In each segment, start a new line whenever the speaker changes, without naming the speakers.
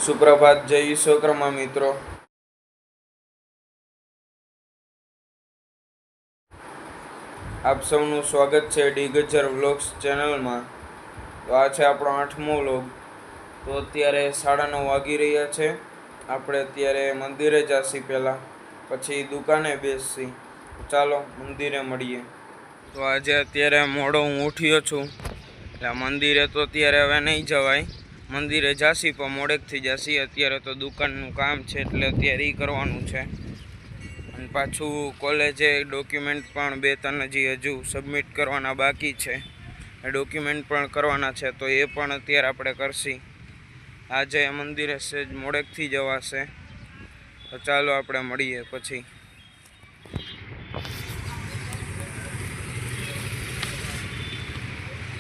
સુપ્રભાત, જય વિશ્વકર્મા મિત્રો। આપ સૌનું સ્વાગત છે ડી ગજ્જર વ્લોગ્સ ચેનલમાં। તો આ છે આપણો 8મો વ્લોગ। તો અત્યારે 9:30 વાગી રહ્યા છે। આપણે અત્યારે મંદિરે જાસી પહેલાં, પછી દુકાને બેસી। ચાલો મંદિરે મળીએ। તો આજે અત્યારે મોડો હું ઉઠ્યો છું, એટલે મંદિરે તો અત્યારે હવે નહીં જવાય। મંદિરે જાસી પણ મોડેકથી જાસી। અત્યારે તો દુકાનનું કામ છે એટલે અત્યારે એ કરવાનું છે। અને પાછું કોલેજે ડોક્યુમેન્ટ પણ 2-3 હજુ સબમિટ કરવાના બાકી છે। એ ડોક્યુમેન્ટ પણ કરવાના છે, તો એ પણ અત્યારે આપણે કરશી। આજે મંદિરે સેજ મોડેકથી જવાશે। તો ચાલો આપણે મળીએ પછી।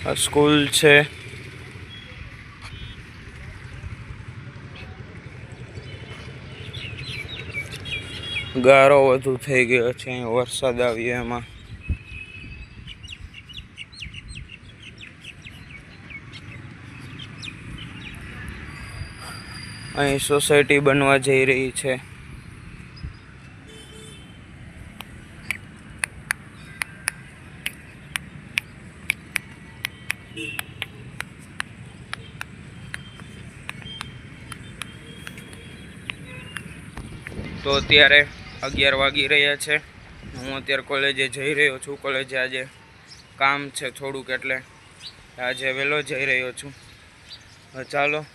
આ સ્કૂલ છે। ગારો વધુ થઈ ગયો છે, વરસાદ આવ્યો એમાં। અહીં સોસાયટી બનવા જઈ રહી છે। તો અત્યારે 11 વાગી રહ્યા છે। હું અત્યારે કોલેજે જઈ રહ્યો છું। કોલેજે આજે કામ છે થોડુંક, એટલે આજે વહેલો જઈ રહ્યો છું। ચાલો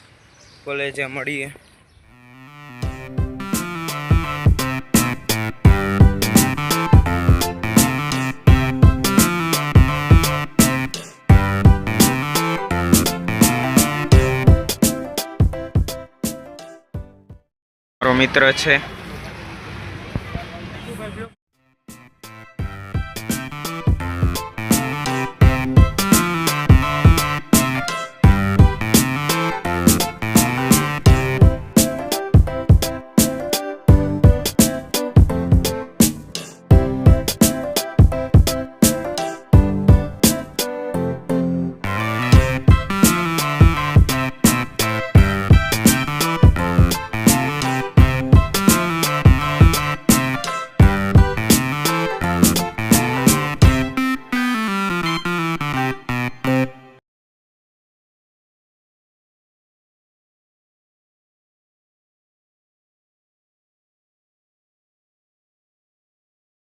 કોલેજે મળીએ। મારો મિત્ર છે